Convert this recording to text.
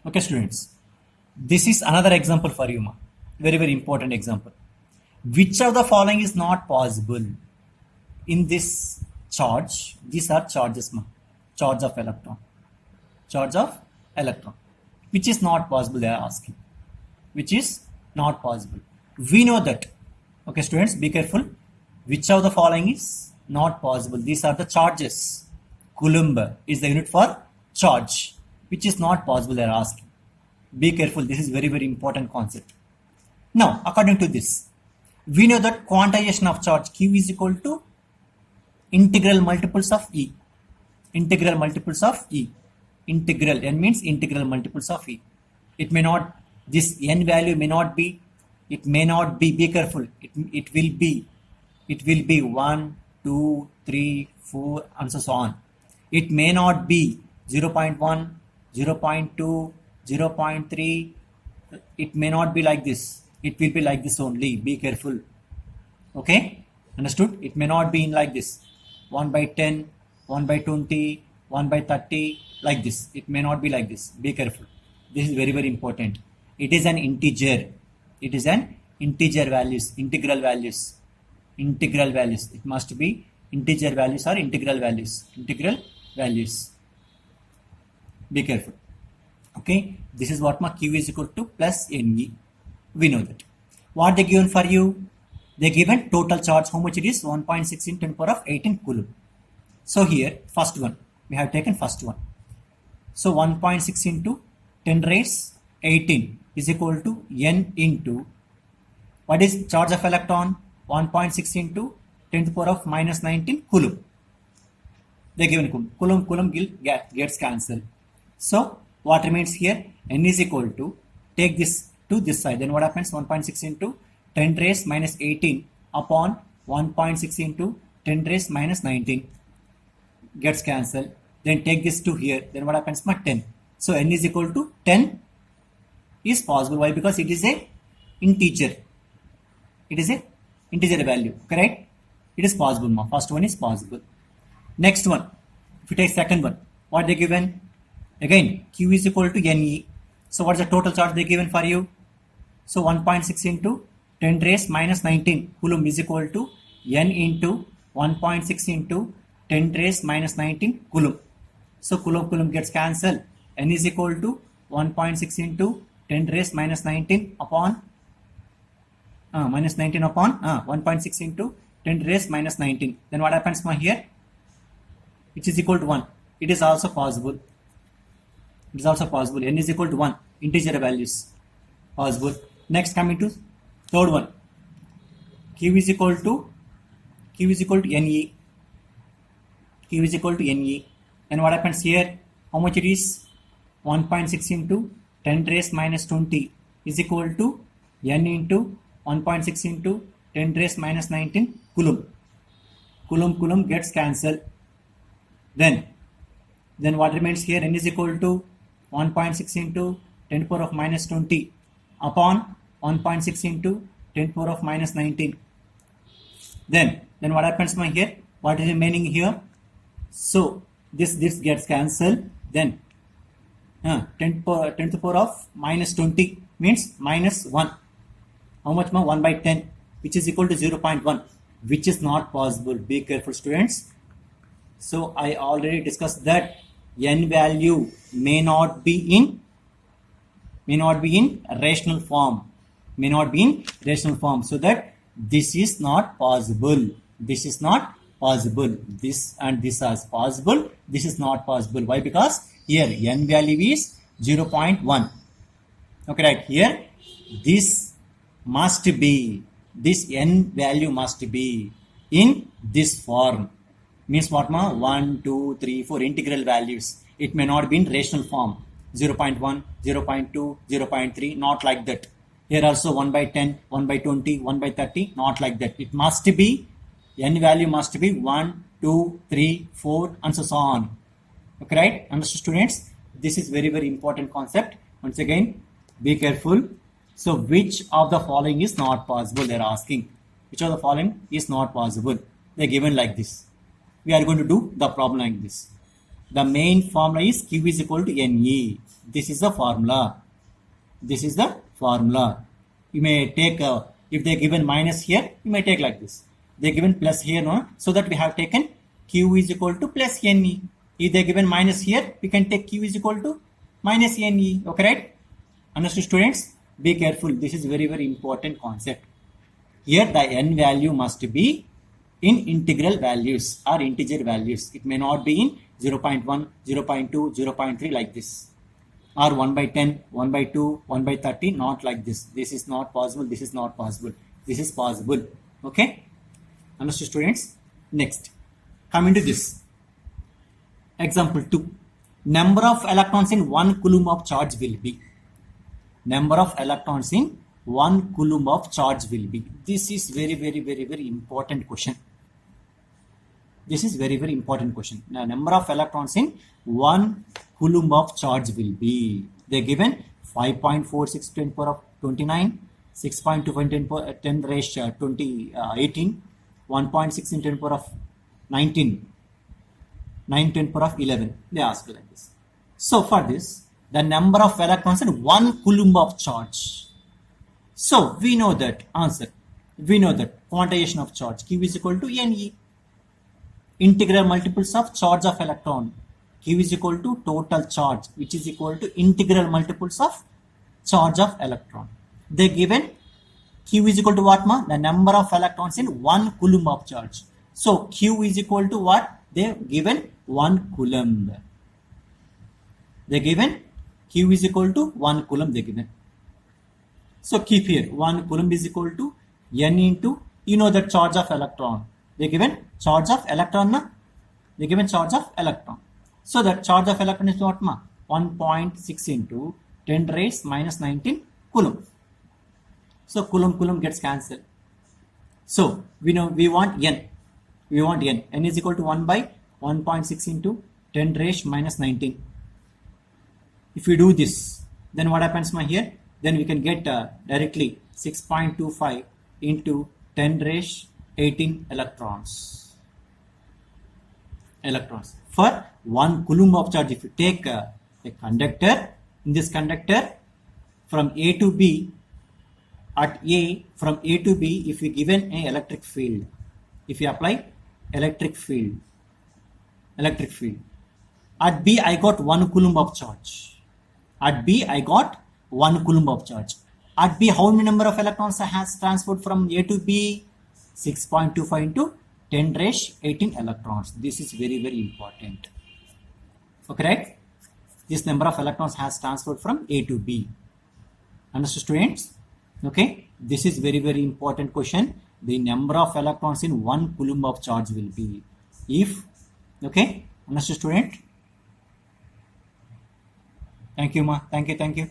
Okay, students. This is another example for you, ma. Very, very important example. Which of the following is not possible in this charge? These are charges, ma. Charge of electron. Charge of electron. Which is not possible, they are asking. Which is not possible. We know that. Okay, students, be careful. Which of the following is not possible? These are the charges. Coulomb is the unit for charge. Which is not possible, they are asking. Be careful. This is very, very important concept. Now, according to this, we know that quantization of charge Q is equal to integral multiples of E. Integral multiples of E. Integral, N means integral multiples of E. It may not, this N value may not be, it may not be careful, it will be 1, 2, 3, 4 and so on. It may not be 0.1, 0.2, 0.3, it may not be like this, it will be like this only, be careful. Okay, understood? It may not be in like this, 1 by 10, 1 by 20, 1 by 30, like this. It may not be like this, be careful. This is very, very important. It is an integer. It is an integer values, integral values. Integral values. It must be integer values or integral values. Integral values. Be careful. Okay, this is what my Q is equal to plus Ne. We know that. What they given for you? They given total charge. How much it is? 1.6 in 10 power of 18 coulomb. So here, first one. We have taken first one. So 1.6 into 10 raised 18 is equal to N into, what is charge of electron? 1.6 into 10 to the power of minus 19 coulomb. They given coulomb gets cancelled. So what remains here? N is equal to, take this to this side. Then what happens? 1.6 into 10 raised minus 18 upon 1.6 into 10 raised minus 19 gets cancelled. Then take this to here. Then what happens? 10. So N is equal to 10 is possible. Why? Because it is a integer. It is a integer value. Correct? It is possible. First one is possible. Next one. If you take second one, what they given? Again, Q is equal to Ne. So what is the total charge they given for you? So 1.6 into 10 raised minus 19 coulomb is equal to N into 1.6 into 10 raised minus 19 coulomb. So coulomb gets cancelled. N is equal to 1.6 into 10 raised minus 19 upon minus 19 upon 1.6 into 10 raised minus 19. Then what happens here? Which is equal to 1. It is also possible. It is also possible. N is equal to 1. Integer values. Possible. Next, coming to third one. Q is equal to Ne. Q is equal to Ne. And what happens here? How much it is? 1.6 into 10 raised minus 20 is equal to N into 1.6 into 10 raised minus 19 coulomb. Coulomb gets cancelled. Then what remains here? N is equal to 1.6 into 10 power of minus 20 upon 1.6 into 10 power of minus 19. Then what happens here? What is remaining here? So this gets cancelled. Then 10 to the power of minus 20 means minus 1. How much more? 1 by 10, which is equal to 0.1, which is not possible. Be careful, students. So I already discussed that N value may not be in rational form. May not be in rational form. So that this is not possible. This is not possible. This and this is possible. This is not possible. Why? Because here N value is 0.1. Okay, right here this must be, this N value must be in this form. Means what? 1, 2, 3, 4 integral values. It may not be in rational form. 0.1, 0.2, 0.3, not like that. Here also 1 by 10, 1 by 20, 1 by 30, not like that. It must be, N value must be 1, 2, 3, 4 and so on. Okay, right? Understood, students? This is very, very important concept. Once again, be careful. So which of the following is not possible? They are asking. Which of the following is not possible? They are given like this. We are going to do the problem like this. The main formula is Q is equal to Ne. This is the formula. This is the formula. You may take, if they given minus here, you may take like this. They given plus here, no? So that we have taken Q is equal to plus Ne. If they given minus here, we can take Q is equal to minus Ne. Okay, right? Understood, students? Be careful. This is very, very important concept. Here the n value must be in integral values or integer values. It may not be in 0.1, 0.2, 0.3 like this. Or 1 by 10, 1 by 2, 1 by 30, not like this. This is not possible. This is not possible. This is possible. Okay? Understood, students? Next, coming to this. Example 2. Number of electrons in 1 coulomb of charge will be. Number of electrons in 1 coulomb of charge will be. This is very, very, very, very important question. This is very, very important question. Now, number of electrons in 1 coulomb of charge will be. They given 5.46 10 power of 29, 6.2 10 raised 18, 1.6 in 10 power of 19, 9 10 power of 11. They ask like this. So for this, the number of electrons in 1 coulomb of charge. So we know that answer. We know that quantization of charge Q is equal to Ne. Integral multiples of charge of electron. Q is equal to total charge, which is equal to integral multiples of charge of electron. They given Q is equal to what, ma? The number of electrons in 1 coulomb of charge. So Q is equal to what? They given 1 coulomb. They given Q is equal to 1 coulomb they given. So keep here 1 coulomb is equal to N into, you know, the charge of electron. They given charge of electron, na? They given charge of electron. So the charge of electron is what, ma? 1.6 into 10 raised minus 19 coulomb. So coulomb gets cancelled. So we know we want N. We want N. N is equal to 1 by 1.6 into 10 raised minus 19. If we do this, then what happens, ma, here? Then we can get directly 6.25 into 10 raised 18 electrons. For 1 coulomb of charge, if you take a conductor, in this conductor from A to B, at A, from A to B, if you given an electric field, if you apply electric field, at B I got 1 coulomb of charge. At B I got 1 coulomb of charge. At B, how many number of electrons has transferred from A to B? 6.25 into 10 raised 18 electrons. This is very, very important. Okay, right? This number of electrons has transferred from A to B. Understood, students? Okay, this is very, very important question. The number of electrons in 1 coulomb of charge will be. If, okay, understood, student? Thank you, ma. Thank you.